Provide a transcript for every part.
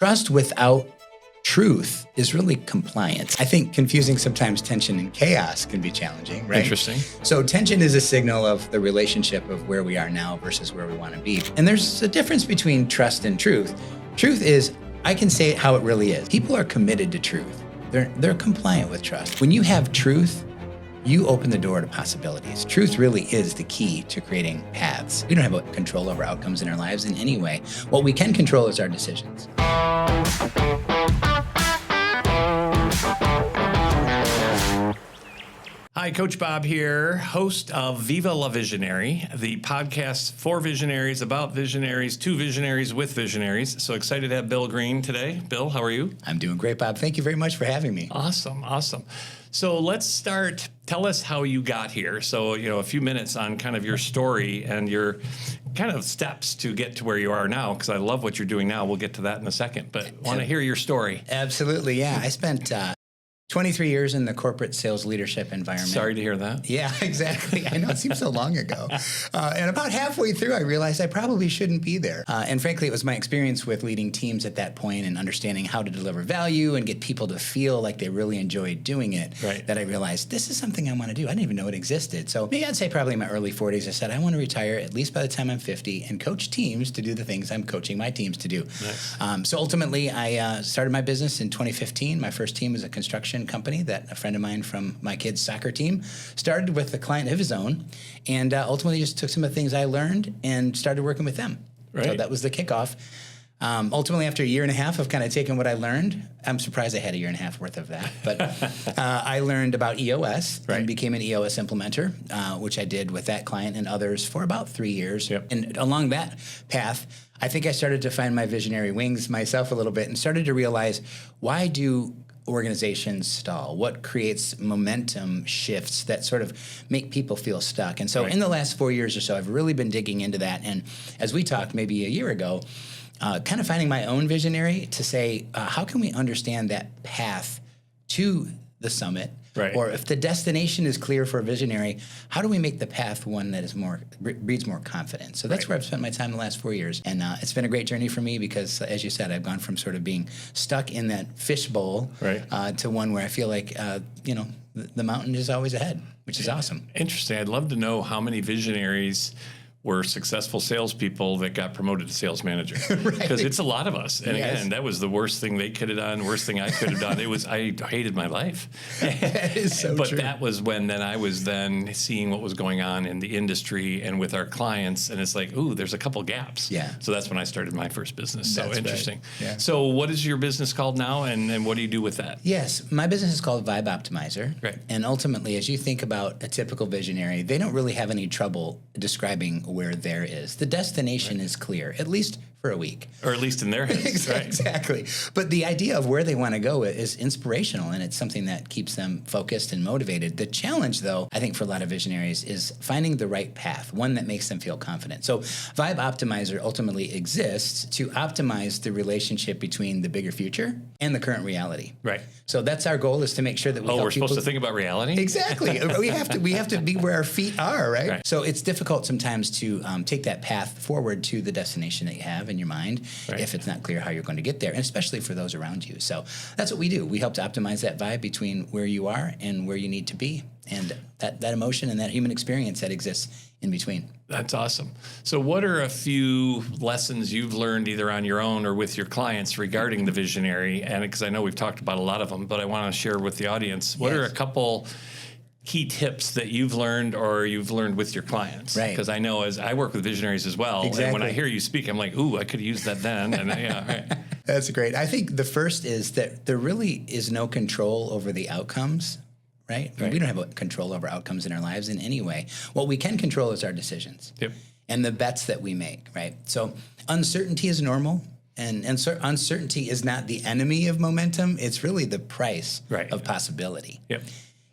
Trust without truth is really compliance. I think confusing sometimes tension and chaos can be challenging, right? Interesting. So tension is a signal of the relationship of where we are now versus where we want to be. And there's a difference between trust and truth. Truth is, I can say it how it really is. People are committed to truth. They're compliant with trust. When you have truth, you open the door to possibilities. Truth really is the key to creating paths. We don't have control over outcomes in our lives in any way. What we can control is our decisions. Hi, Coach Bob here, host of Vivá La Visionary, the podcast for visionaries, about visionaries, to visionaries, with visionaries. So excited to have Bill Green today. Bill, how are you? I'm doing great, Bob. Thank you very much for having me. Awesome. So let's start. Tell us how you got here. So, a few minutes on kind of your story and your kind of steps to get to where you are now, because I love what you're doing now. We'll get to that in a second, but want to hear your story. Absolutely, yeah. I spent 23 years in the corporate sales leadership environment. Sorry to hear that. Yeah, exactly. I know, it seems so long ago. And about halfway through, I realized I probably shouldn't be there. And frankly, it was my experience with leading teams at that point and understanding how to deliver value and get people to feel like they really enjoyed doing it, right, that I realized this is something I want to do. I didn't even know it existed. So maybe I'd say probably in my early 40s, I said, I want to retire at least by the time I'm 50 and coach teams to do the things I'm coaching my teams to do. Nice. So ultimately, I started my business in 2015. My first team was a construction company that a friend of mine from my kids' soccer team started with a client of his own, and ultimately just took some of the things I learned and started working with them. Right. So that was the kickoff. Ultimately, after a year and a half of kind of taking what I learned, I'm surprised I had a year and a half worth of that, but I learned about EOS and became an EOS implementer, which I did with that client and others for about 3 years. Yep. And along that path, I think I started to find my visionary wings myself a little bit and started to realize, why do organizations stall? What creates momentum shifts that sort of make people feel stuck? And so in the last 4 years or so, I've really been digging into that. And as we talked maybe a year ago, kind of finding my own visionary to say, how can we understand that path to the summit? Right. Or if the destination is clear for a visionary, how do we make the path one that is breeds more confidence? So that's where I've spent my time the last 4 years. And it's been a great journey for me because, as you said, I've gone from sort of being stuck in that fishbowl to one where I feel like, the mountain is always ahead, which is awesome. Interesting. I'd love to know how many visionaries were successful salespeople that got promoted to sales manager, because it's a lot of us. And again, that was the worst thing they could have done, worst thing I could have done. I hated my life. That is so but true. That was when I was then seeing what was going on in the industry and with our clients, and it's like, ooh, there's a couple gaps. Yeah. So that's when I started my first business. So that's interesting. Right. Yeah. So what is your business called now, and what do you do with that? Yes, my business is called Vibe Optimizer. Right. And ultimately, as you think about a typical visionary, they don't really have any trouble describing where there is. The destination is clear, at least for a week. Or at least in their heads. Exactly. But the idea of where they want to go is inspirational, and it's something that keeps them focused and motivated. The challenge, though, I think for a lot of visionaries is finding the right path, one that makes them feel confident. So Vibe Optimizer ultimately exists to optimize the relationship between the bigger future and the current reality. Right. So that's our goal, is to make sure that we help we're supposed to think about reality? Exactly. we have to be where our feet are, right? So it's difficult sometimes to take that path forward to the destination that you have in your mind if it's not clear how you're going to get there, and especially for those around you. So that's what we do. We help to optimize that vibe between where you are and where you need to be, and that emotion and that human experience that exists in between. That's awesome. So what are a few lessons you've learned either on your own or with your clients regarding the visionary? And because I know we've talked about a lot of them, but I want to share with the audience, what are a couple key tips that you've learned or you've learned with your clients? Right. Because I know, as I work with visionaries as well, and when I hear you speak, I'm like, ooh, I could have used that then. And That's great. I think the first is that there really is no control over the outcomes. Right? We don't have control over outcomes in our lives in any way. What we can control is our decisions and the bets that we make, right? So uncertainty is normal, and uncertainty is not the enemy of momentum. It's really the price of possibility. Yep.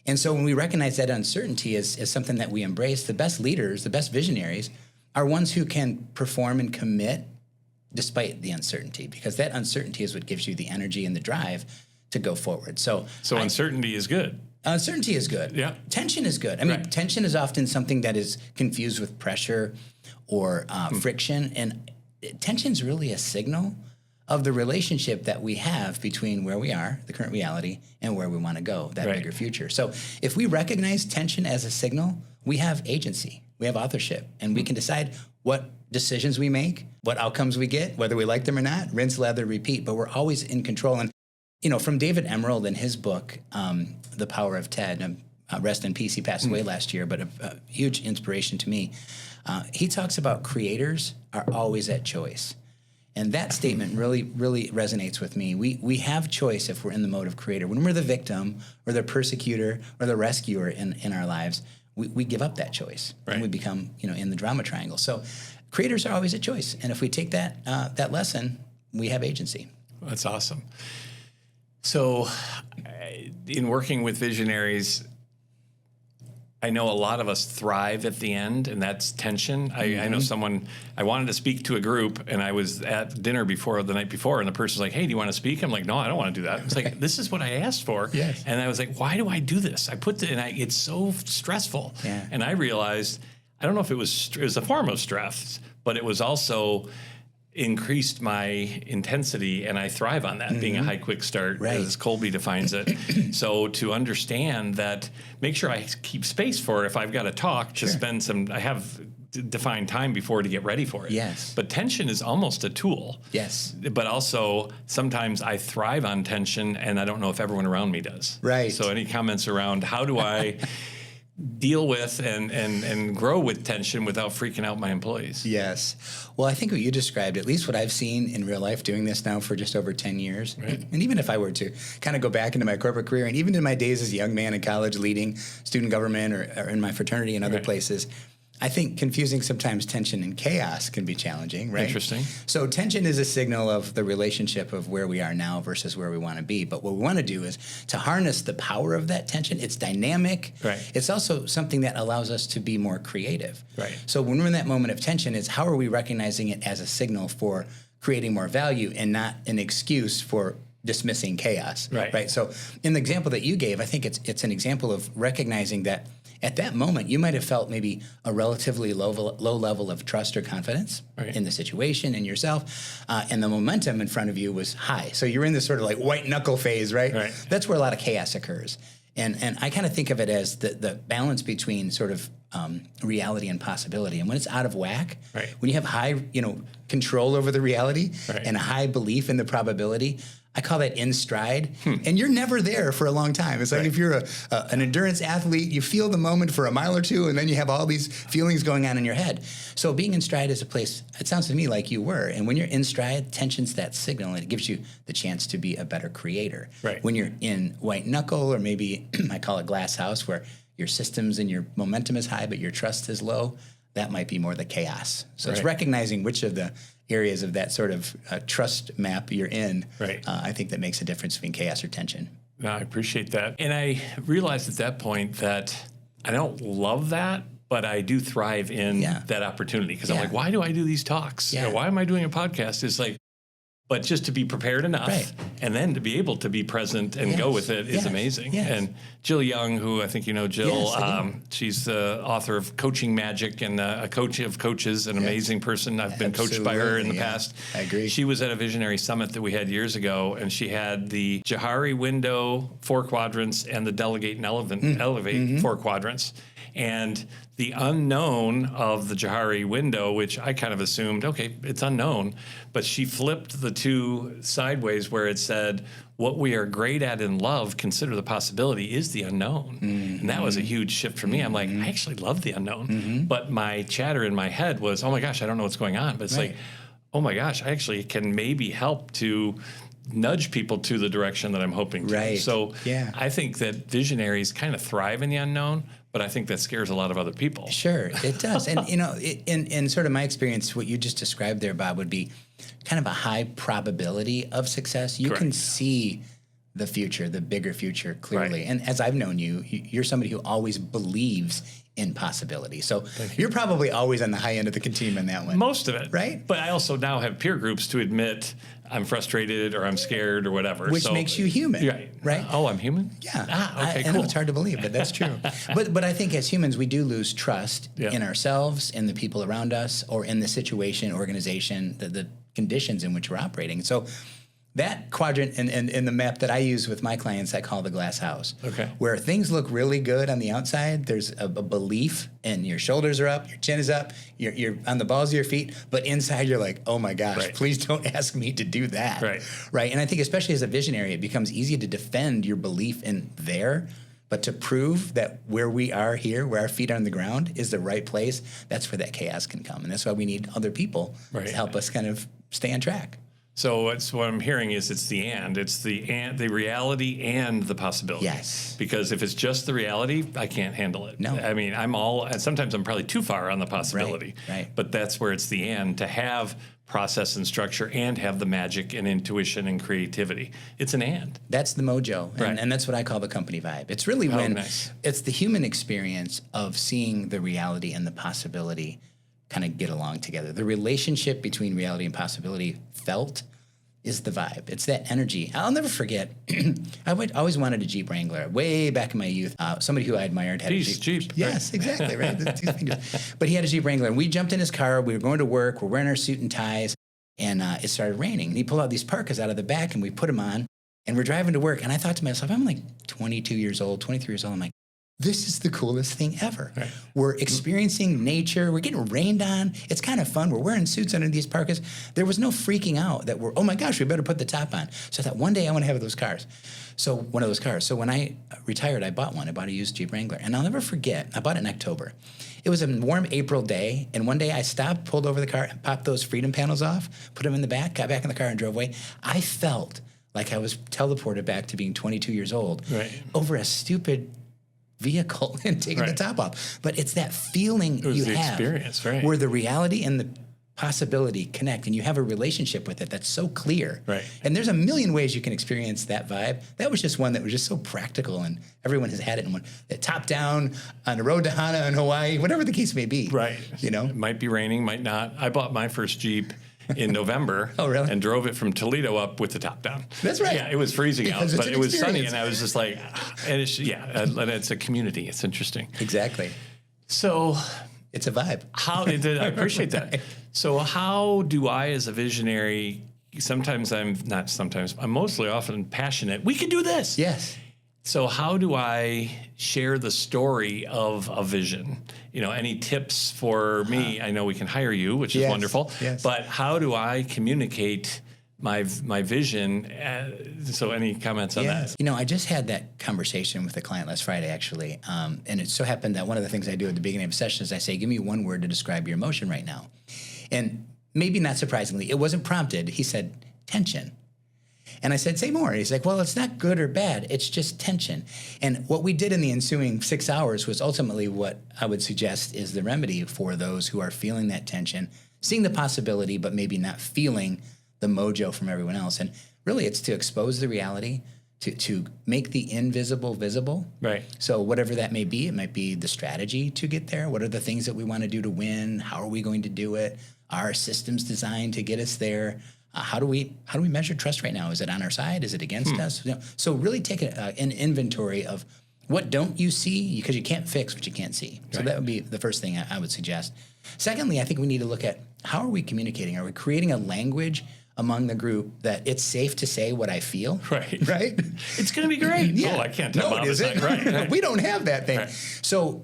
And so when we recognize that uncertainty is something that we embrace, the best leaders, the best visionaries, are ones who can perform and commit despite the uncertainty, because that uncertainty is what gives you the energy and the drive to go forward. So uncertainty is good. Uncertainty is good. Yeah. Tension is good. I mean, tension is often something that is confused with pressure or friction. And tension is really a signal of the relationship that we have between where we are, the current reality, and where we want to go, that bigger future. So if we recognize tension as a signal, we have agency, we have authorship, and we can decide what decisions we make, what outcomes we get, whether we like them or not, rinse, lather, repeat, but we're always in control. And, from David Emerald in his book, The Power of TED, rest in peace, he passed away last year, but a huge inspiration to me. He talks about creators are always at choice. And that statement really, really resonates with me. We have choice if we're in the mode of creator. When we're the victim or the persecutor or the rescuer in our lives, we give up that choice. And we become, in the drama triangle. So creators are always a choice. And if we take that lesson, we have agency. That's awesome. So in working with visionaries, I know a lot of us thrive at the end, and that's tension. I know someone, I wanted to speak to a group, and I was at dinner the night before, and the person's like, hey, do you want to speak? I'm like, no, I don't want to do that. It's like, this is what I asked for. Yes. And I was like, why do I do this? It's so stressful. Yeah. And I realized, I don't know if it was a form of stress, but it was also increased my intensity, and I thrive on that, being a high quick start, as Colby defines it. So to understand that, make sure I keep space for if I've got to talk, to spend I have defined time before to get ready for it. Yes. But tension is almost a tool. Yes. But also, sometimes I thrive on tension, and I don't know if everyone around me does. Right. So any comments around how do I deal with and grow with tension without freaking out my employees? Yes. Well, I think what you described, at least what I've seen in real life doing this now for just over 10 years, and even if I were to kind of go back into my corporate career, and even in my days as a young man in college leading student government or in my fraternity and other places, I think confusing sometimes tension and chaos can be challenging, right? Interesting. So tension is a signal of the relationship of where we are now versus where we want to be. But what we want to do is to harness the power of that tension. It's dynamic. Right. It's also something that allows us to be more creative. Right. So when we're in that moment of tension, it's how are we recognizing it as a signal for creating more value and not an excuse for dismissing chaos. Right. So in the example that you gave, I think it's an example of recognizing that at that moment, you might have felt maybe a relatively low level of trust or confidence in the situation, in yourself, and the momentum in front of you was high. So you're in this sort of like white knuckle phase, right? That's where a lot of chaos occurs. And I kind of think of it as the balance between sort of reality and possibility. And when it's out of whack, when you have high control over the reality and a high belief in the probability, I call that in stride. And you're never there for a long time. It's like if you're an endurance athlete, you feel the moment for a mile or two, and then you have all these feelings going on in your head. So being in stride is a place, it sounds to me like you were. And when you're in stride, tension's that signal, and it gives you the chance to be a better creator. When you're in white knuckle, or maybe I call it glass house, where your systems and your momentum is high, but your trust is low, that might be more the chaos. So it's recognizing which of the areas of that sort of trust map you're in, I think that makes a difference between chaos or tension. No, I appreciate that. And I realized at that point that I don't love that, but I do thrive in that opportunity, because I'm like, why do I do these talks? Why am I doing a podcast? It's like, but just to be prepared enough and then to be able to be present and go with it is amazing. And Jill Young, who I think you know, Jill, she's the author of Coaching Magic and a coach of coaches, an amazing person. I've been coached by her in the past. I agree. She was at a Visionary Summit that we had years ago, and she had the Johari window, 4 quadrants, and the delegate and elevate 4 quadrants. And the unknown of the Johari window, which I kind of assumed, okay, it's unknown, but she flipped the 2 sideways where it said, what we are great at in love, consider the possibility, is the unknown. And that was a huge shift for me. I'm like, I actually love the unknown. But my chatter in my head was, oh my gosh, I don't know what's going on. But it's like, oh my gosh, I actually can maybe help to nudge people to the direction that I'm hoping to. So I think that visionaries kind of thrive in the unknown, but I think that scares a lot of other people. Sure, it does. And, in sort of my experience, what you just described there, Bob, would be kind of a high probability of success. You can see the future, the bigger future clearly. And as I've known you, you're somebody who always believes in possibility. So you're probably always on the high end of the continuum in that one. Most of it. Right? But I also now have peer groups to admit I'm frustrated or I'm scared or whatever. Which makes you human. Right? Oh, I'm human? Yeah. Okay, cool. I know it's hard to believe, but that's true. but I think as humans, we do lose trust in ourselves, in the people around us, or in the situation, organization, the conditions in which we're operating. So that quadrant in the map that I use with my clients, I call the glass house. Okay. Where things look really good on the outside, there's a belief, and your shoulders are up, your chin is up, you're on the balls of your feet, but inside you're like, oh my gosh, Right. please don't ask me to do that. Right. Right. And I think especially as a visionary, it becomes easy to defend your belief in there, but to prove that where we are here, where our feet are on the ground, is the right place, that's where that chaos can come. And that's why we need other people Right. to help us kind of stay on track. So what I'm hearing is it's the reality and the possibility. Yes. Because if it's just the reality, I can't handle it. No. I mean, and sometimes I'm probably too far on the possibility. Right. But that's where it's the and, to have process and structure and have the magic and intuition and creativity. It's an and. That's the mojo, and, Right. and that's what I call the company vibe. It's really when nice. it's the human experience of seeing the reality and the possibility kind of get along together. The relationship between reality and possibility felt is the vibe. It's that energy. I'll never forget, always wanted a Jeep Wrangler way back in my youth. Somebody who I admired had a Jeep. Yes, exactly, right? The two fingers. But he had a Jeep Wrangler, and we jumped in his car. We were going to work. We're wearing our suit and ties, and it started raining. And he pulled out these parkas out of the back, and we put them on, and we're driving to work. And I thought to myself, I'm like 22 years old, 23 years old. I'm like, this is the coolest thing ever. Right. We're experiencing nature. We're getting rained on. It's kind of fun. We're wearing suits under these parkas. There was no freaking out that oh my gosh, we better put the top on. So I thought one day I want to have one of those cars. So when I retired, I bought one. I bought a used Jeep Wrangler. And I'll never forget, I bought it in October. It was a warm April day. And one day I stopped, pulled over the car, and popped those freedom panels off, put them in the back, got back in the car and drove away. I felt like I was teleported back to being 22 years old over a stupid vehicle and taking the top off. But it's that feeling you have experience, where the reality and the possibility connect, and you have a relationship with it that's so clear. Right. And there's a million ways you can experience that vibe. That was just one that was just so practical, and everyone has had it in one. Top down on the road to Hana in Hawaii, whatever the case may be. Right. You know? It might be raining, might not. I bought my first Jeep in November. Oh, really? And drove it from Toledo up with the top down. That's right. Yeah, it was freezing Because out, it's but an it was sunny, experience. and I was just like, and it's a community. It's interesting. Exactly. So It's a vibe. I appreciate that. So how do I, as a visionary, I'm mostly often passionate. We can do this. Yes. So how do I share the story of a vision? Any tips for me? I know we can hire you, which is wonderful. Yes. But how do I communicate my vision? So any comments on that? I just had that conversation with a client last Friday, actually. And it so happened that one of the things I do at the beginning of a session is I say, give me one word to describe your emotion right now. And maybe not surprisingly, it wasn't prompted. He said, tension. And I said, say more. He's like, well, it's not good or bad. It's just tension. And what we did in the ensuing 6 hours was ultimately what I would suggest is the remedy for those who are feeling that tension, seeing the possibility, but maybe not feeling the mojo from everyone else. And really, it's to expose the reality, to make the invisible visible. Right. So whatever that may be, it might be the strategy to get there. What are the things that we want to do to win? How are we going to do it? Are our systems designed to get us there? How do we measure trust right now? Is it on our side? Is it against us? So really take an inventory of what don't you see, because you can't fix what you can't see. So that would be the first thing I would suggest. Secondly, I think we need to look at how are we communicating? Are we creating a language among the group that it's safe to say what I feel? Right. Right? It's going to be great. Yeah. Oh, I can't tell No, Mom it it's isn't. not right. We don't have that thing. Right. So,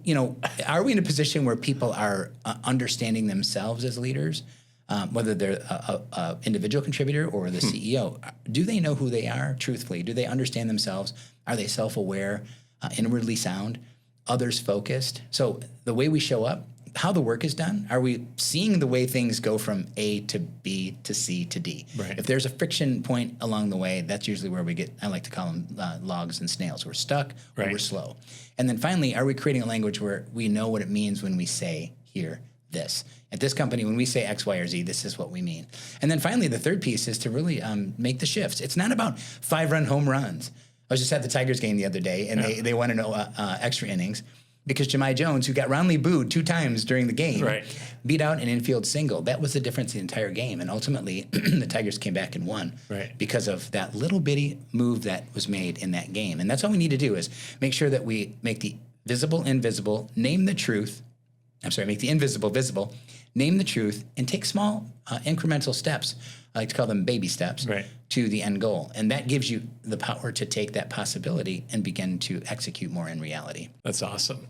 are we in a position where people are understanding themselves as leaders? Whether they're a individual contributor or the CEO, do they know who they are truthfully? Do they understand themselves? Are they self-aware, inwardly sound, others focused? So the way we show up, how the work is done, are we seeing the way things go from A to B to C to D? Right. If there's a friction point along the way, that's usually where we get, I like to call them logs and snails. We're stuck or we're slow. And then finally, are we creating a language where we know what it means when we say here, this? At this company, when we say X, Y, or Z, this is what we mean. And then finally, the third piece is to really make the shifts. It's not about 5-run home runs. I was just at the Tigers game the other day, and they want to know extra innings because Jahmai Jones, who got roundly booed 2 times during the game, beat out an infield single. That was the difference the entire game. And ultimately, the Tigers came back and won because of that little bitty move that was made in that game. And that's all we need to do is make sure that we make the visible invisible, name the truth. Make the invisible visible, name the truth, and take small incremental steps. I like to call them baby steps to the end goal. And that gives you the power to take that possibility and begin to execute more in reality. That's awesome.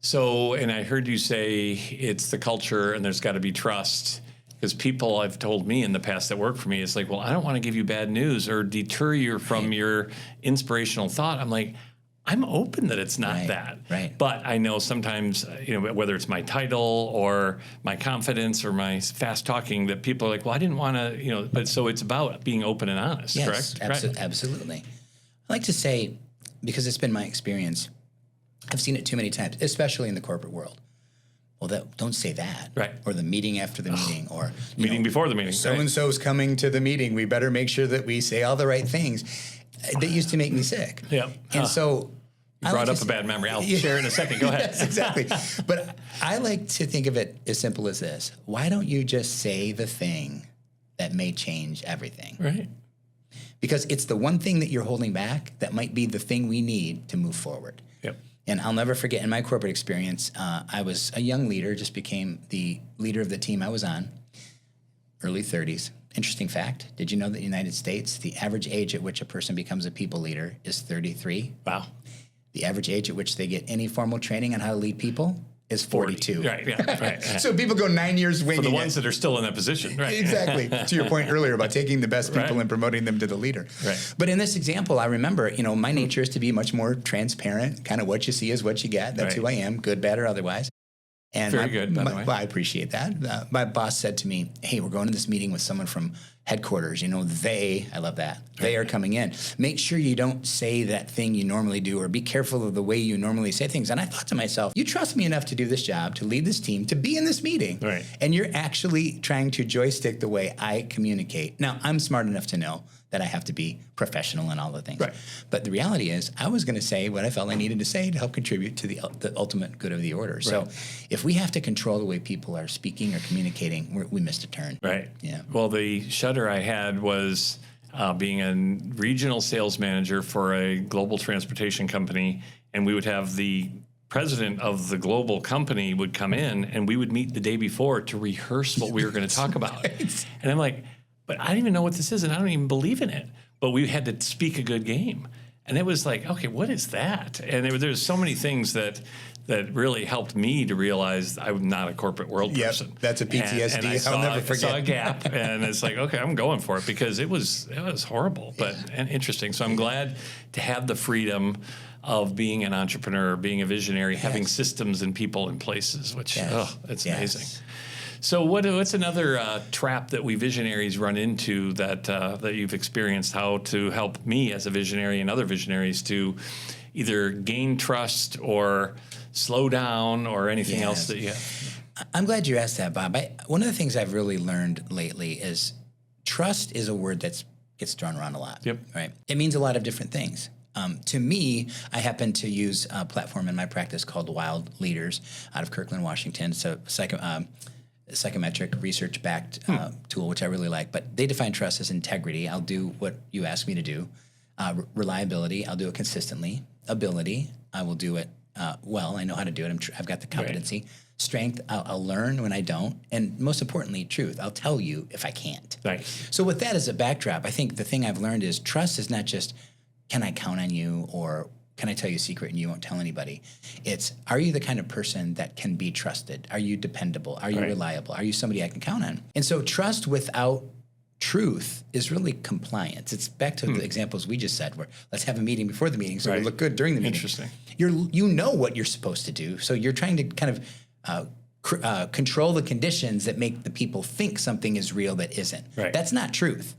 So, and I heard you say it's the culture and there's got to be trust. Because people have told me in the past that work for me, it's like, well, I don't want to give you bad news or deter you from your inspirational thought. I'm like, I'm open that it's not that. Right. But I know sometimes, whether it's my title or my confidence or my fast talking, that people are like, well, I didn't want to, but so it's about being open and honest, correct? Absolutely. I like to say, because it's been my experience, I've seen it too many times, especially in the corporate world. Well, don't say that. Right. Or the meeting after the meeting, or meeting before the meeting. So-and-so's coming to the meeting. We better make sure that we say all the right things. That used to make me sick. Yeah. And so you brought up a bad memory. I'll share in a second. Go ahead. Yes, exactly. But I like to think of it as simple as this. Why don't you just say the thing that may change everything? Right. Because it's the one thing that you're holding back that might be the thing we need to move forward. Yep. And I'll never forget, in my corporate experience, I was a young leader, just became the leader of the team I was on, early 30s. Interesting fact, did you know that in the United States, the average age at which a person becomes a people leader is 33? Wow. The average age at which they get any formal training on how to lead people is 42. 40. Right, yeah, right. So people go 9 years winging for the it. ones that are still in that position, right? Exactly. To your point earlier about taking the best people and promoting them to the leader. Right. But in this example, I remember, my nature is to be much more transparent. Kind of what you see is what you get. That's who I am, good, bad, or otherwise. And Very good, by the way. Well, I appreciate that. My boss said to me, hey, we're going to this meeting with someone from headquarters. I love that. They are coming in. Make sure you don't say that thing you normally do, or be careful of the way you normally say things. And I thought to myself, you trust me enough to do this job, to lead this team, to be in this meeting. Right. And you're actually trying to joystick the way I communicate. Now, I'm smart enough to know that I have to be professional in all the things. Right. But the reality is, I was going to say what I felt I needed to say to help contribute to the ultimate good of the order. Right. So if we have to control the way people are speaking or communicating, we missed a turn. Right. Yeah. Well, the shudder I had was being a regional sales manager for a global transportation company, and we would have the president of the global company would come in, and we would meet the day before to rehearse what we were going to talk about. Right. And I'm like, but I don't even know what this is, and I don't even believe in it. But we had to speak a good game. And it was like, okay, what is that? And there's so many things that really helped me to realize I'm not a corporate world person. That's a PTSD. I'll never forget. I saw a gap, and it's like, okay, I'm going for it, because it was horrible, and interesting. So I'm glad to have the freedom of being an entrepreneur, being a visionary, having systems and people and places, which, it's amazing. So what's another trap that we visionaries run into that you've experienced? How to help me as a visionary and other visionaries to either gain trust or slow down or anything else that you have? I'm glad you asked that, Bob. One of the things I've really learned lately is trust is a word that gets thrown around a lot. Yep. Right. It means a lot of different things. To me, I happen to use a platform in my practice called Wild Leaders out of Kirkland, Washington. It's a psychometric research-backed tool, which I really like. But they define trust as integrity. I'll do what you ask me to do. Reliability, I'll do it consistently. Ability, I will do it well. I know how to do it. I've got the competency. Right. Strength, I'll learn when I don't. And most importantly, truth, I'll tell you if I can't. Right. So with that as a backdrop, I think the thing I've learned is trust is not just, can I count on you, or can I tell you a secret and you won't tell anybody? It's, are you the kind of person that can be trusted? Are you dependable? Are you reliable? Are you somebody I can count on? And so trust without truth is really compliance. It's back to the examples we just said, where let's have a meeting before the meeting so we look good during the meeting. Interesting. You know what you're supposed to do, so you're trying to kind of control the conditions that make the people think something is real that isn't. Right. That's not truth.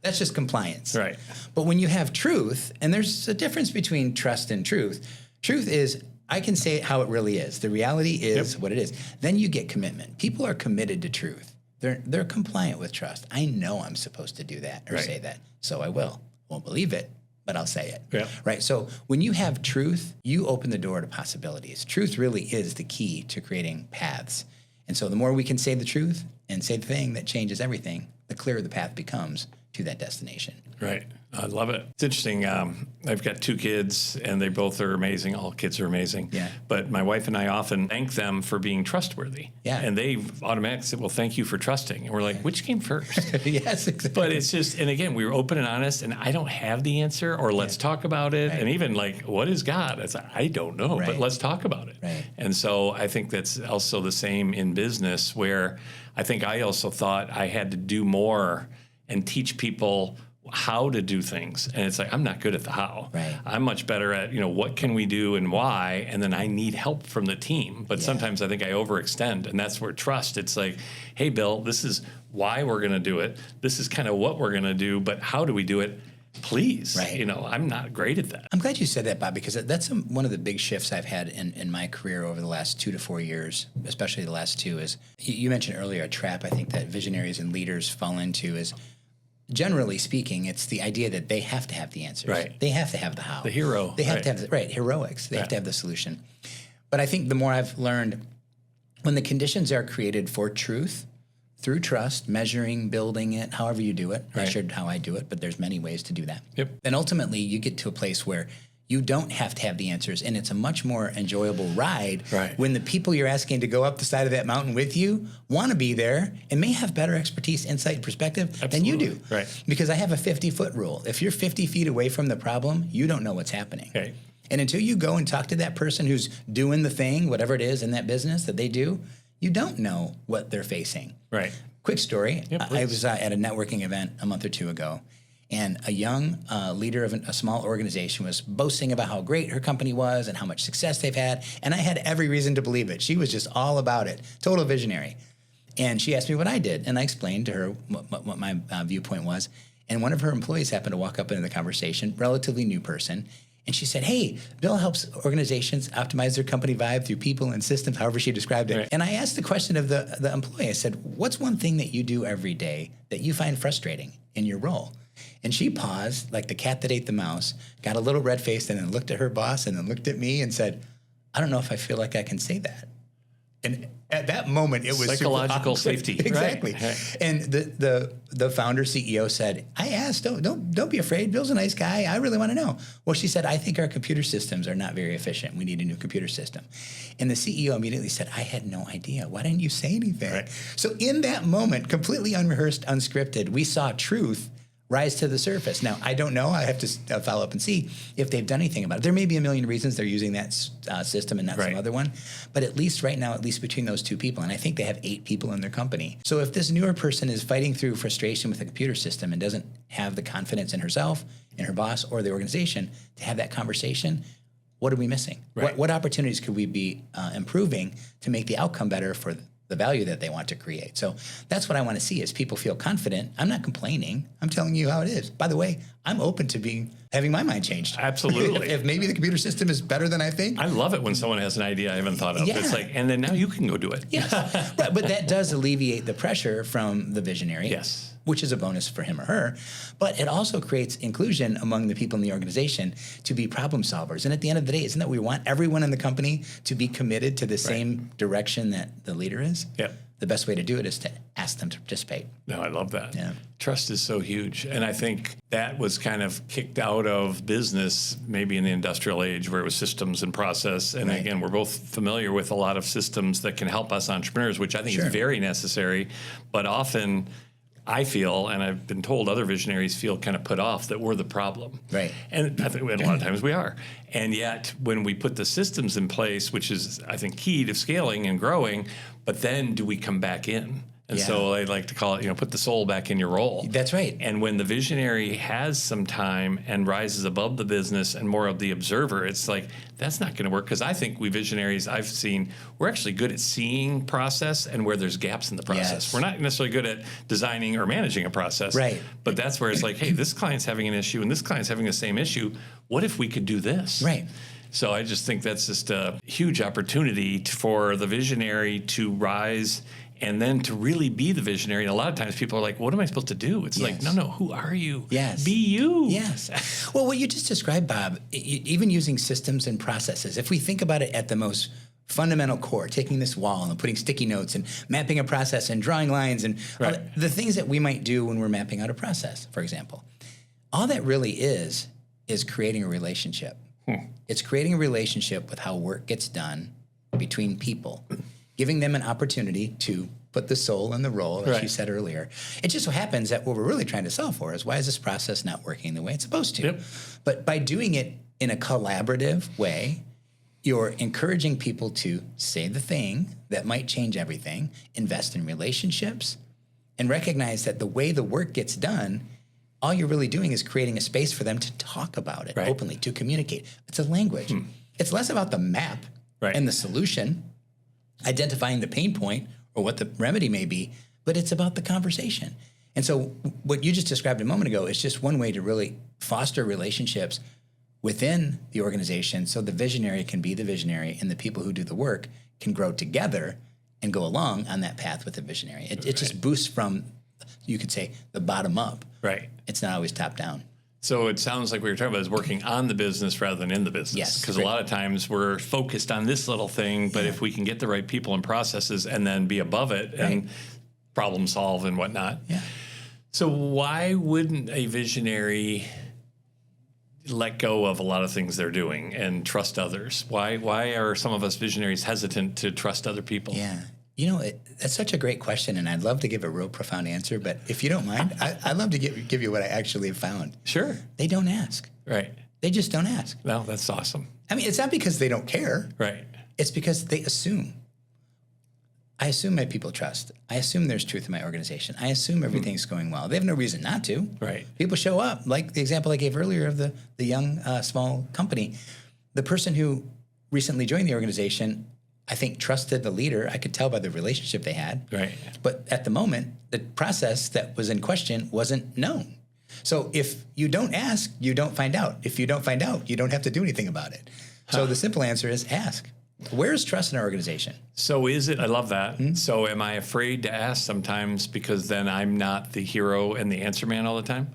That's just compliance. Right. But when you have truth, and there's a difference between trust and truth. Truth is, I can say it how it really is. The reality is what it is. Then you get commitment. People are committed to truth. They're compliant with trust. I know I'm supposed to do that or say that, so I will. Won't believe it, but I'll say it. Yeah. Right? So when you have truth, you open the door to possibilities. Truth really is the key to creating paths. And so the more we can say the truth and say the thing that changes everything, the clearer the path becomes to that destination. Right. I love it. It's interesting. I've got 2 kids, and they both are amazing. All kids are amazing. Yeah. But my wife and I often thank them for being trustworthy. Yeah. And they automatically say, well, thank you for trusting. And we're like, which came first? Yes, exactly. But it's just, and again, we were open and honest, and I don't have the answer, or let's talk about it. Right. And even like, what is God? It's like, I don't know, but let's talk about it. Right. And so I think that's also the same in business, where I think I also thought I had to do more and teach people how to do things. And it's like, I'm not good at the how. Right. I'm much better at, what can we do and why, and then I need help from the team. But sometimes I think I overextend, and that's where trust, it's like, hey, Bill, this is why we're going to do it. This is kind of what we're going to do, but how do we do it? Please. Right. I'm not great at that. I'm glad you said that, Bob, because that's one of the big shifts I've had in my career over the last 2 to 4 years, especially the last 2, is you mentioned earlier a trap I think that visionaries and leaders fall into is, generally speaking, it's the idea that they have to have the answers. Right. They have to have the how. The hero. They have to have heroics. They have to have the solution. But I think the more I've learned, when the conditions are created for truth, through trust, measuring, building it, however you do it. I shared how I do it, but there's many ways to do that. Yep. And ultimately, you get to a place where you don't have to have the answers, and it's a much more enjoyable ride when the people you're asking to go up the side of that mountain with you want to be there and may have better expertise, insight, and perspective than you do. Right. Because I have a 50-foot rule. If you're 50 feet away from the problem, you don't know what's happening. Okay. And until you go and talk to that person who's doing the thing, whatever it is in that business that they do, you don't know what they're facing. Right. Quick story. Yep, I was at a networking event a month or 2 ago, and a young leader of a small organization was boasting about how great her company was and how much success they've had. And I had every reason to believe it. She was just all about it, total visionary. And she asked me what I did, and I explained to her what my viewpoint was. And one of her employees happened to walk up into the conversation, relatively new person, and she said, hey, Bill helps organizations optimize their company vibe through people and systems, however she described it. Right. And I asked the question of the employee. I said, what's one thing that you do every day that you find frustrating in your role? And she paused, like the cat that ate the mouse, got a little red-faced, and then looked at her boss and then looked at me and said, I don't know if I feel like I can say that. And at that moment, it was psychological safety. Exactly. Right. And the founder CEO said, I asked, don't be afraid. Bill's a nice guy. I really want to know. Well, she said, I think our computer systems are not very efficient. We need a new computer system. And the CEO immediately said, I had no idea. Why didn't you say anything? Right. So in that moment, completely unrehearsed, unscripted, we saw truth rise to the surface. Now, I don't know. I have to follow up and see if they've done anything about it. There may be a million reasons they're using that system and not some other one. But at least right now, at least between those 2 people, and I think they have 8 people in their company. So if this newer person is fighting through frustration with the computer system and doesn't have the confidence in herself, in her boss, or the organization to have that conversation, what are we missing? Right. What opportunities could we be improving to make the outcome better for the value that they want to create? So that's what I want to see, is people feel confident. I'm not complaining. I'm telling you how it is. By the way, I'm open to having my mind changed. Absolutely. if maybe the computer system is better than I think. I love it when someone has an idea I haven't thought of. Yeah. It's like, and then now you can go do it. Yes. Right, but that does alleviate the pressure from the visionary. Yes. Which is a bonus for him or her. But it also creates inclusion among the people in the organization to be problem solvers. And at the end of the day, isn't that we want everyone in the company to be committed to the same direction that the leader is? Yeah. The best way to do it is to ask them to participate. No, I love that. Yeah. Trust is so huge. And I think that was kind of kicked out of business maybe in the industrial age, where it was systems and process. And again, we're both familiar with a lot of systems that can help us entrepreneurs, which I think is very necessary. But often I feel, and I've been told other visionaries feel, kind of put off that we're the problem. Right. And I think a lot of times we are. And yet when we put the systems in place, which is, I think, key to scaling and growing, but then do we come back in? And so I like to call it, put the soul back in your role. That's right. And when the visionary has some time and rises above the business and more of the observer, it's like, that's not going to work. Because I think we visionaries, I've seen, we're actually good at seeing process and where there's gaps in the process. Yes. We're not necessarily good at designing or managing a process. Right. But that's where it's like, hey, this client's having an issue and this client's having the same issue. What if we could do this? Right. So I just think that's just a huge opportunity for the visionary to rise and then to really be the visionary. And a lot of times people are like, what am I supposed to do? It's like, no, who are you? Yes. Be you. Yes. Well, what you just described, Bob, even using systems and processes, if we think about it at the most fundamental core, taking this wall and putting sticky notes and mapping a process and drawing lines and all the things that we might do when we're mapping out a process, for example. All that really is creating a relationship. It's creating a relationship with how work gets done between people, giving them an opportunity to put the soul in the role, as you said earlier. It just so happens that what we're really trying to solve for is, why is this process not working the way it's supposed to? Yep. But by doing it in a collaborative way, you're encouraging people to say the thing that might change everything, invest in relationships, and recognize that the way the work gets done, all you're really doing is creating a space for them to talk about it openly, to communicate. It's a language. It's less about the map and the solution, identifying the pain point or what the remedy may be, but it's about the conversation. And so what you just described a moment ago is just one way to really foster relationships within the organization, so the visionary can be the visionary and the people who do the work can grow together and go along on that path with the visionary. It just boosts from, you could say, the bottom up. Right. It's not always top down. So it sounds like what you're talking about is working on the business rather than in the business. Yes. Because a lot of times we're focused on this little thing, but if we can get the right people and processes and then be above it and problem solve and whatnot. Yeah. So why wouldn't a visionary let go of a lot of things they're doing and trust others? Why are some of us visionaries hesitant to trust other people? Yeah. You know, that's such a great question, and I'd love to give a real profound answer, but if you don't mind, I'd love to give you what I actually have found. Sure. They don't ask. Right. They just don't ask. No, that's awesome. I mean, it's not because they don't care. Right. It's because they assume. I assume my people trust. I assume there's truth in my organization. I assume everything's going well. They have no reason not to. Right. People show up, like the example I gave earlier of the young, small company. The person who recently joined the organization, I think, trusted the leader. I could tell by the relationship they had. Right. But at the moment, the process that was in question wasn't known. So if you don't ask, you don't find out. If you don't find out, you don't have to do anything about it. So the simple answer is ask. Where is trust in our organization? So is it, I love that. So am I afraid to ask sometimes because then I'm not the hero and the answer man all the time?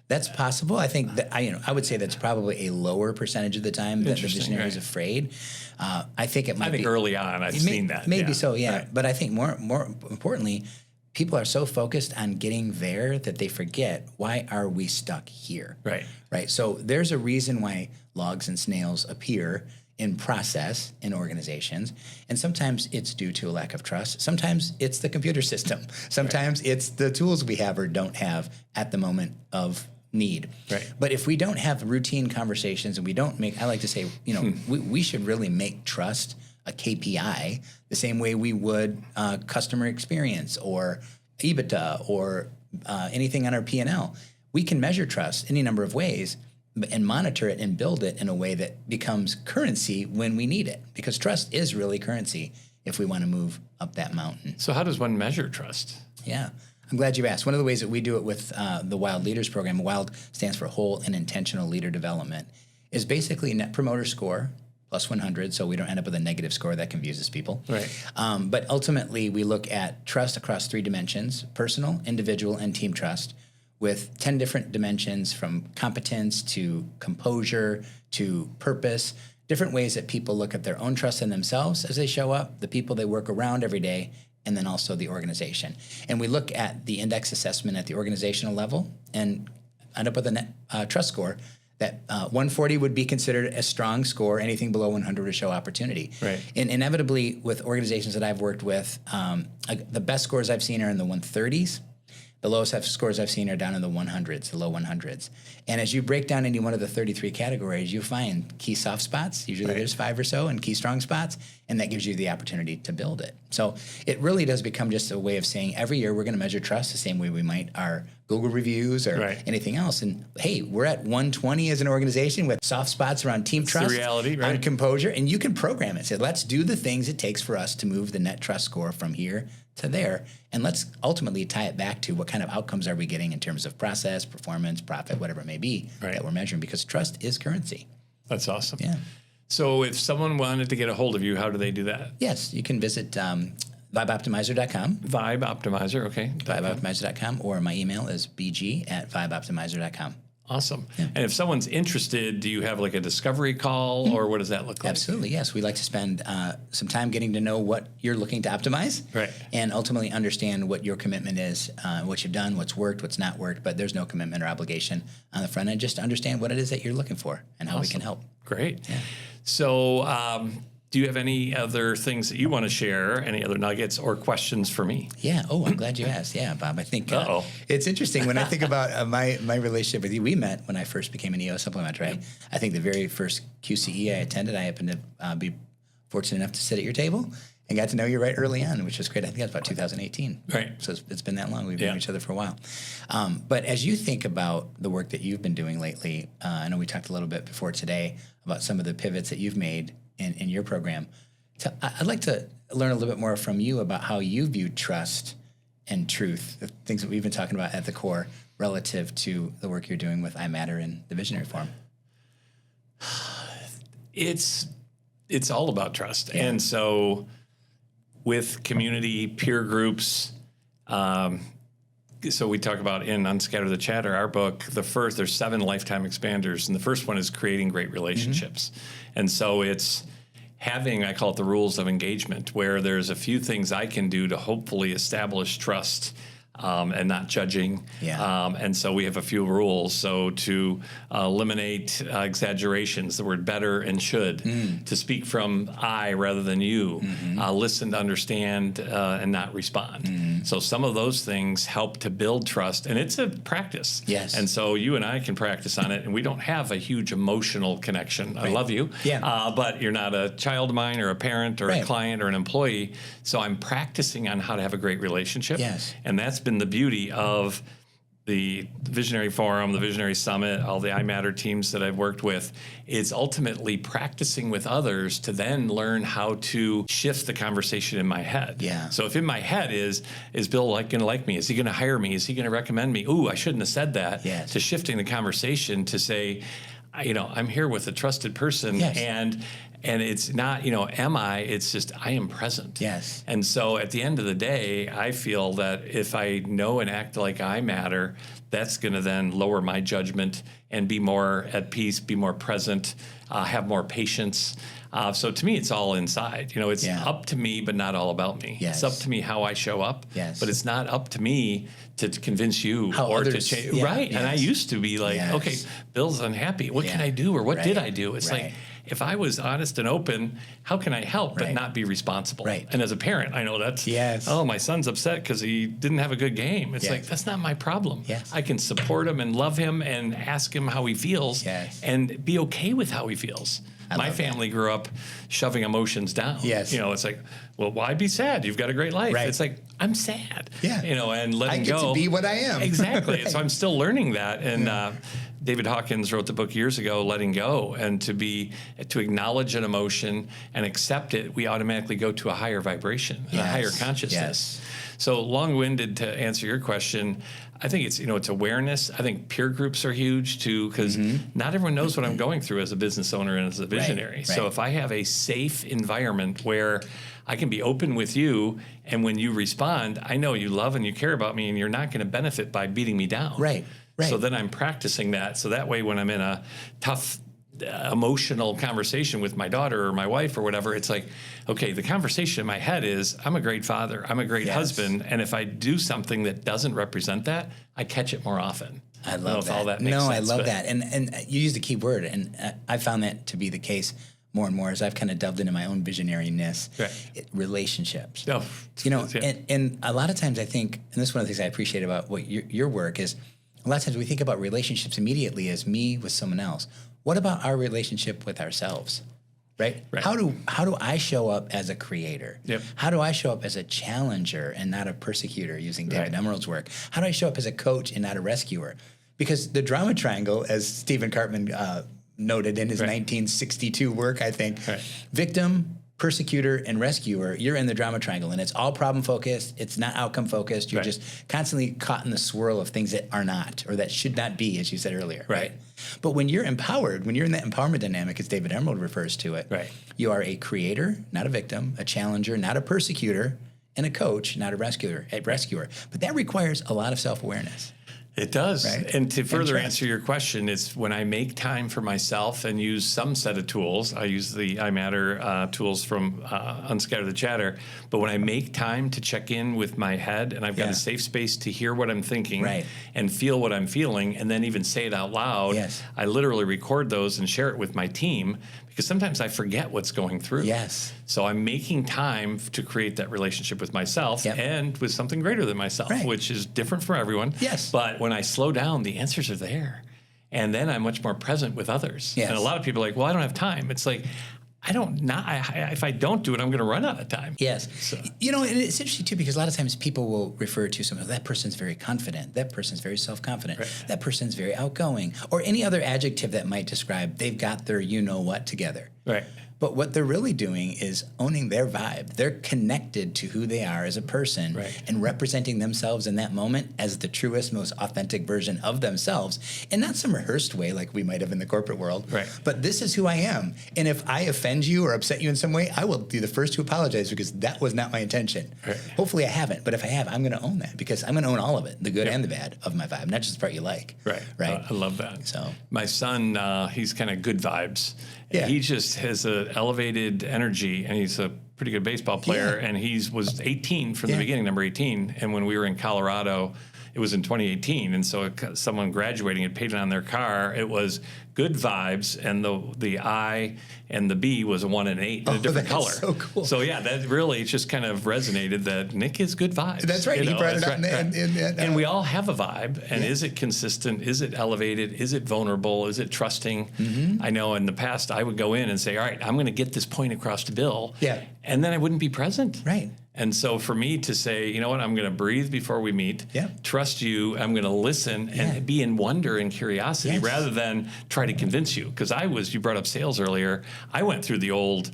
That's possible. I think that I would say that's probably a lower percentage of the time that the visionary is afraid. I think it might be early on I've seen that. Maybe so, yeah. Right. But I think more importantly, people are so focused on getting there that they forget, why are we stuck here? Right. Right. So there's a reason why logs and snails appear in process in organizations, and sometimes it's due to a lack of trust. Sometimes it's the computer system. Sometimes it's the tools we have or don't have at the moment of need. Right. But if we don't have routine conversations and we don't make, I like to say, we should really make trust a KPI the same way we would customer experience or EBITDA or anything on our P&L. We can measure trust any number of ways and monitor it and build it in a way that becomes currency when we need it, because trust is really currency if we want to move up that mountain. So how does one measure trust? Yeah, I'm glad you asked. One of the ways that we do it with the WILD Leaders Program, WILD stands for Whole and Intentional Leader Development, is basically Net Promoter Score plus 100, so we don't end up with a negative score that confuses people. Right. But ultimately, we look at trust across 3 dimensions: personal, individual, and team trust, with 10 different dimensions, from competence to composure to purpose, different ways that people look at their own trust in themselves as they show up, the people they work around every day, and then also the organization. And we look at the index assessment at the organizational level and end up with a net trust score that 140 would be considered a strong score. Anything below 100 would show opportunity. Right. And inevitably, with organizations that I've worked with, the best scores I've seen are in the 130s. The lowest scores I've seen are down in the 100s, the low 100s. And as you break down any one of the 33 categories, you find key soft spots. Usually there's 5 or so, and key strong spots, and that gives you the opportunity to build it. So it really does become just a way of saying every year we're going to measure trust the same way we might our Google reviews or anything else. And hey, we're at 120 as an organization with soft spots around team trust, the reality, right? On composure, and you can program it. Say, let's do the things it takes for us to move the net trust score from here to there, and let's ultimately tie it back to what kind of outcomes are we getting in terms of process, performance, profit, whatever it may be that we're measuring, because trust is currency. That's awesome. Yeah. So if someone wanted to get a hold of you, how do they do that? Yes, you can visit vibeoptimizer.com. Vibe Optimizer, okay. Vibeoptimizer.com, or my email is bg@vibeoptimizer.com. Awesome. Yeah. And if someone's interested, do you have like a discovery call or what does that look like? Absolutely, yes. We like to spend some time getting to know what you're looking to optimize, right, and ultimately understand what your commitment is, what you've done, what's worked, what's not worked, but there's no commitment or obligation on the front end, just to understand what it is that you're looking for and how we can help. Great. Yeah. So do you have any other things that you want to share, any other nuggets or questions for me? Yeah. Oh, I'm glad you asked. Yeah, Bob. I think it's interesting when I think about my relationship with you. We met when I first became an EO supplementer. Right? I think the very first QCE I attended, I happened to be fortunate enough to sit at your table and got to know you right early on, which was great. I think that was about 2018. Right. So it's been that long. We've known each other for a while. But as you think about the work that you've been doing lately, I know we talked a little bit before today about some of the pivots that you've made in your program. I'd like to learn a little bit more from you about how you view trust and truth, the things that we've been talking about at the core, relative to the work you're doing with I Matter and the Visionary Forum. It's all about trust. Yeah. And so with community, peer groups, so we talk about in Unscatter the Chatter, our book, there's 7 lifetime expanders, and the first one is creating great relationships. And so it's having, I call it the rules of engagement, where there's a few things I can do to hopefully establish trust and not judging. Yeah. And so we have a few rules. So to eliminate exaggerations, the word better and should, to speak from I rather than you, listen to understand and not respond. So some of those things help to build trust, and it's a practice. Yes. And so you and I can practice on it, and we don't have a huge emotional connection. I love you, but you're not a child of mine or a parent or a client or an employee. So I'm practicing on how to have a great relationship. Yes. And that's been the beauty of the Visionary Forum, the Visionary Summit, all the I Matter teams that I've worked with. It's ultimately practicing with others to then learn how to shift the conversation in my head. Yeah. So if in my head is Bill going to like me? Is he going to hire me? Is he going to recommend me? Ooh, I shouldn't have said that. Yes. To shifting the conversation to say, I'm here with a trusted person, and it's not, am I? It's just I am present. Yes. And so at the end of the day, I feel that if I know and act like I matter, that's going to then lower my judgment and be more at peace, be more present, have more patience. So to me, it's all inside. It's up to me, but not all about me. Yes. It's up to me how I show up, yes. but it's not up to me to convince you to change. Yeah. Right. Yes. And I used to be like, okay, Bill's unhappy. What can I do? Or what did I do? It's like, if I was honest and open, how can I help but not be responsible? Right. And as a parent, I know that's, my son's upset because he didn't have a good game. It's like, that's not my problem. Yes. I can support him and love him and ask him how he feels and be okay with how he feels. My family grew up shoving emotions down. Yes. It's like, well, why be sad? You've got a great life. Right. It's like, I'm sad. Yeah. And letting go. I get to be what I am. Exactly. So I'm still learning that. And David Hawkins wrote the book years ago, Letting Go, and to acknowledge an emotion and accept it, we automatically go to a higher vibration, a higher consciousness. Yes. So long-winded to answer your question, I think it's awareness. I think peer groups are huge too, because not everyone knows what I'm going through as a business owner and as a visionary. Right. So if I have a safe environment where I can be open with you, and when you respond, I know you love and you care about me, and you're not going to benefit by beating me down. Right. Right. So then I'm practicing that. So that way, when I'm in a tough emotional conversation with my daughter or my wife or whatever, it's like, okay, the conversation in my head is, I'm a great father, I'm a great husband, and if I do something that doesn't represent that, I catch it more often. I love that. All that makes sense, I love that. And you used a key word, and I found that to be the case more and more as I've kind of delved into my own visionariness. Relationships. Oh, and a lot of times I think, and this is one of the things I appreciate about what your work is, a lot of times we think about relationships immediately as me with someone else. What about our relationship with ourselves? Right? How do I show up as a creator? Yep. How do I show up as a challenger and not a persecutor, using David Emerald's work? How do I show up as a coach and not a rescuer? Because the drama triangle, as Stephen Cartman noted in his 1962 work, I think, victim, persecutor, and rescuer, you're in the drama triangle, and it's all problem focused. It's not outcome focused. You're just constantly caught in the swirl of things that are not, or that should not be, as you said earlier. Right. But when you're empowered, when you're in that empowerment dynamic, as David Emerald refers to it, you are a creator, not a victim, a challenger, not a persecutor, and a coach, not a rescuer. But that requires a lot of self-awareness. It does. Right? And to further trust. answer your question, it's when I make time for myself and use some set of tools. I use the iMatter tools from Unscatter the Chatter. But when I make time to check in with my head and I've got a safe space to hear what I'm thinking and feel what I'm feeling and then even say it out loud, I literally record those and share it with my team because sometimes I forget what's going through. Yes. So I'm making time to create that relationship with myself and with something greater than myself, which is different for everyone. Yes. But when I slow down, the answers are there. And then I'm much more present with others. Yes. And a lot of people are like, well, I don't have time. It's like, if I don't do it, I'm going to run out of time. Yes. So. You know, and it's interesting, too, because a lot of times people will refer to someone, that person's very confident, that person's very self-confident, that person's very outgoing, or any other adjective that might describe they've got their you-know-what together. Right. But what they're really doing is owning their vibe. They're connected to who they are as a person and representing themselves in that moment as the truest, most authentic version of themselves, and not some rehearsed way like we might have in the corporate world. Right. But this is who I am. And if I offend you or upset you in some way, I will be the first to apologize because that was not my intention. Right. Hopefully I haven't. But if I have, I'm going to own that because I'm going to own all of it, the good and the bad of my vibe, not just the part you like. Right. Right. I love that. So my son, he's kind of good vibes. Yeah. He just has an elevated energy, and he's a pretty good baseball player. And he was 18 from the beginning, number 18. And when we were in Colorado, it was in 2018. And so someone graduating had painted on their car. It was good vibes, and the I and the B was a 1 and 8 in a different color. So cool. So yeah, that really just kind of resonated that Nick is good vibes. That's right. He brought it up. And we all have a vibe. And is it consistent? Is it elevated? Is it vulnerable? Is it trusting? Mm-hmm. I know in the past I would go in and say, all right, I'm going to get this point across to Bill. Yeah. And then I wouldn't be present. Right. And so for me to say, you know what, I'm going to breathe before we meet, trust you, I'm going to listen and be in wonder and curiosity rather than try to convince you. Because you brought up sales earlier, I went through the old,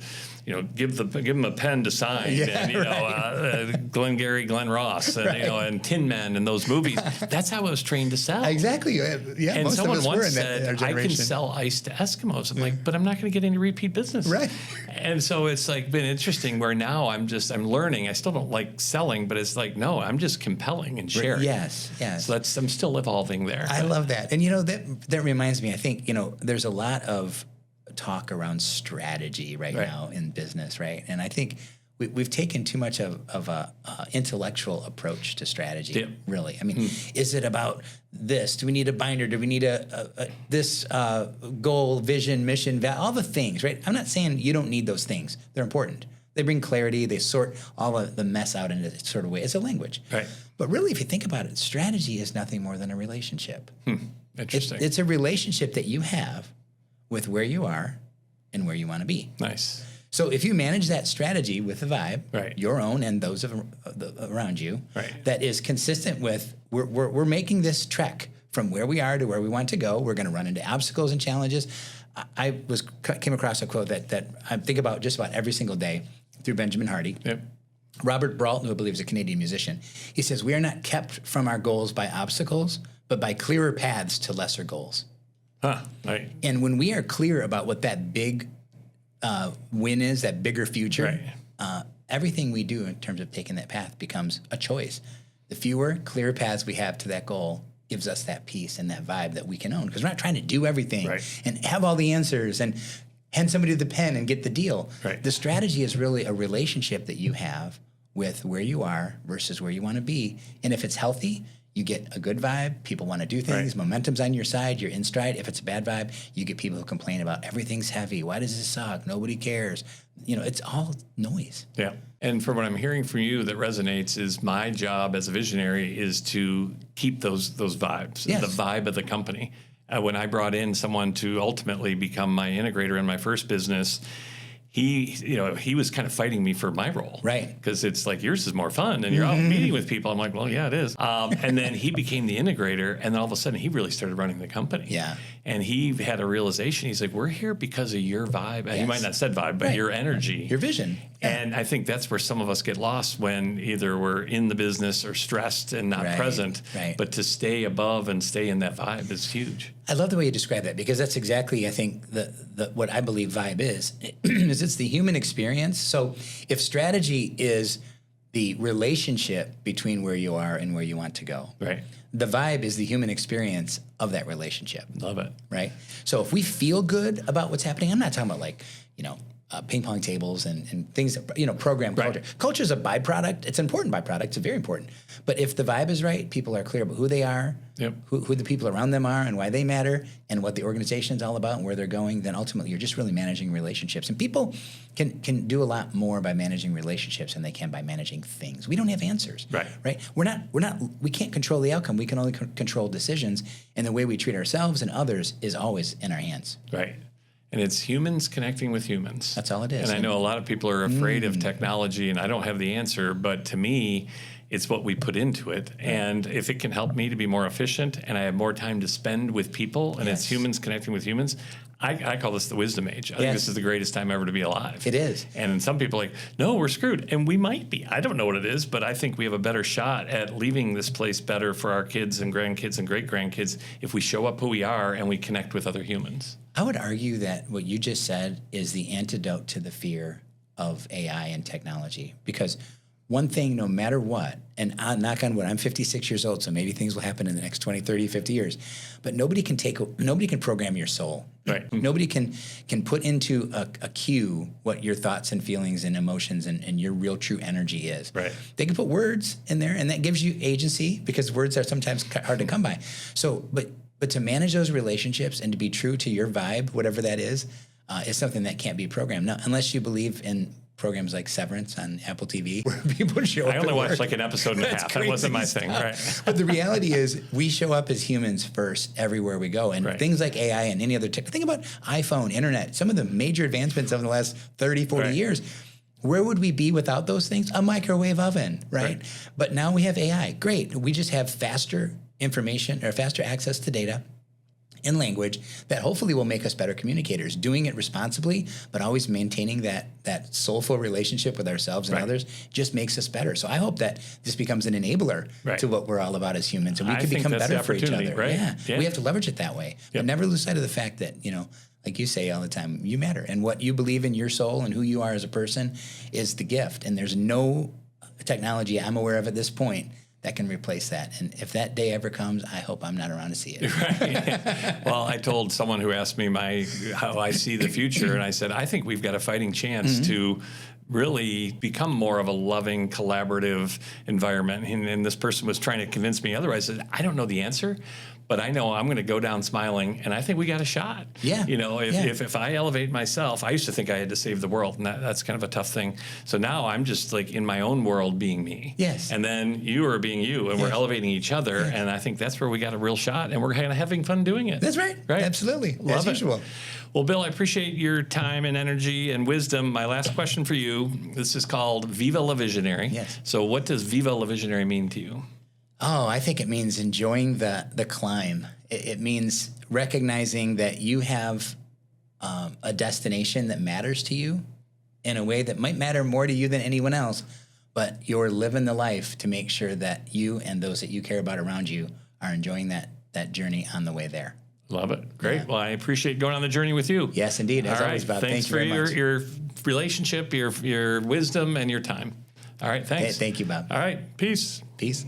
give them a pen to sign, and Glengarry Glen Ross, and and Tin Men and those movies. That's how I was trained to sell. Exactly. Yeah. And most someone of us once were in said, I can sell ice to Eskimos. I'm like, but I'm not going to get any repeat business. Right. And so it's like been interesting where now I'm learning. I still don't like selling, but it's like, no, I'm just compelling and sharing. Yes. So I'm still evolving there. I love that. And that reminds me, I think, there's a lot of talk around strategy right now in business, right? And I think we've taken too much of a intellectual approach to strategy, really. I mean, is it about this? Do we need a binder? Do we need this goal, vision, mission, value, all the things, right? I'm not saying you don't need those things. They're important. They bring clarity. They sort all of the mess out in a sort of way. It's a language. Right. But really, if you think about it, strategy is nothing more than a relationship. Interesting. It's a relationship that you have with where you are and where you want to be. Nice. So if you manage that strategy with the vibe, your own and those around you, that is consistent with we're making this trek from where we are to where we want to go. We're going to run into obstacles and challenges. I came across a quote that I think about just about every single day through Benjamin Hardy. Robert Brault, who I believe is a Canadian musician, he says, we are not kept from our goals by obstacles, but by clearer paths to lesser goals. Right. And when we are clear about what that big win is, that bigger future, everything we do in terms of taking that path becomes a choice. The fewer, clearer paths we have to that goal gives us that peace and that vibe that we can own. Because we're not trying to do everything and have all the answers and hand somebody the pen and get the deal. The strategy is really a relationship that you have with where you are versus where you want to be. And if it's healthy, you get a good vibe. People want to do things. Momentum's on your side. You're in stride. If it's a bad vibe, you get people who complain about everything's heavy. Why does this suck? Nobody cares. It's all noise. Yeah. And from what I'm hearing from you that resonates is my job as a visionary is to keep those vibes, the vibe of the company. When I brought in someone to ultimately become my integrator in my first business, he was kind of fighting me for my role. Because it's like, yours is more fun and you're out meeting with people. I'm like, well, yeah, it is. And then he became the integrator. And then all of a sudden he really started running the company. And he had a realization. He's like, we're here because of your vibe. He might not have said vibe, but your energy. Your vision. And I think that's where some of us get lost when either we're in the business or stressed and not present. But to stay above and stay in that vibe is huge. I love the way you describe that because that's exactly, I think, what I believe vibe is it's the human experience. So if strategy is the relationship between where you are and where you want to go. Right. The vibe is the human experience of that relationship. Love it. Right? So if we feel good about what's happening, I'm not talking about like, ping pong tables and things, program culture. Right. Culture is a byproduct. It's an important byproduct. It's very important. But if the vibe is right, people are clear about who they are, Yep. who the people around them are and why they matter and what the organization is all about and where they're going, then ultimately you're just really managing relationships. And people can do a lot more by managing relationships than they can by managing things. We don't have answers. Right. We can't control the outcome. We can only control decisions, and the way we treat ourselves and others is always in our hands. Right. And it's humans connecting with humans. That's all it is. And I know a lot of people are afraid of technology, and I don't have the answer, but to me, it's what we put into it. And if it can help me to be more efficient and I have more time to spend with people, and it's humans connecting with humans, I call this the wisdom age. I think this is the greatest time ever to be alive. It is. And some people are like, no, we're screwed. And we might be. I don't know what it is, but I think we have a better shot at leaving this place better for our kids and grandkids and great-grandkids if we show up who we are and we connect with other humans. I would argue that what you just said is the antidote to the fear of AI and technology. Because one thing, no matter what, and I'll knock on wood, I'm 56 years old, so maybe things will happen in the next 20, 30, 50 years, but nobody can program your soul. Right. Nobody can put into a cue what your thoughts and feelings and emotions and your real true energy is. Right. They can put words in there, and that gives you agency because words are sometimes hard to come by. So, but to manage those relationships and to be true to your vibe, whatever that is something that can't be programmed. Now, unless you believe in programs like Severance on Apple TV, where people show up. I only watched like an episode and a half. That wasn't my thing, right? But the reality is, we show up as humans first everywhere we go. And things like AI and any other tech. Think about iPhone, internet, some of the major advancements over the last 30, 40 years. Where would we be without those things? A microwave oven, right? But now we have AI. Great. We just have faster information or faster access to data in language that hopefully will make us better communicators, doing it responsibly, but always maintaining that soulful relationship with ourselves and others just makes us better. So I hope that this becomes an enabler to what we're all about as humans, and we can become better for each other. Right? Yeah. We have to leverage it that way, but never lose sight of the fact that, like you say all the time, you matter, and what you believe in your soul and who you are as a person is the gift, and there's no technology I'm aware of at this point that can replace that. And if that day ever comes, I hope I'm not around to see it. Right. Well, I told someone who asked me how I see the future, and I said, I think we've got a fighting chance to really become more of a loving, collaborative environment. And this person was trying to convince me otherwise. I said, I don't know the answer, but I know I'm going to go down smiling, and I think we got a shot. Yeah. If I elevate myself, I used to think I had to save the world, and that's kind of a tough thing. So now I'm just like in my own world being me. Yes. And then you are being you, and we're elevating each other, and I think that's where we got a real shot, and we're kind of having fun doing it. That's right. Absolutely. Love as it. usual. Well, Bill, I appreciate your time and energy and wisdom. My last question for you, this is called Viva La Visionary. Yes. So what does Viva La Visionary mean to you? Oh, I think it means enjoying the climb. It means recognizing that you have a destination that matters to you in a way that might matter more to you than anyone else, but you're living the life to make sure that you and those that you care about around you are enjoying that journey on the way there. Love it. Great. Yeah. Well, I appreciate going on the journey with you. Yes, indeed. As always, Bob. Thanks for your relationship, your wisdom, and your time. All right. Thanks. Thank you, Bob. All right. Peace. Peace.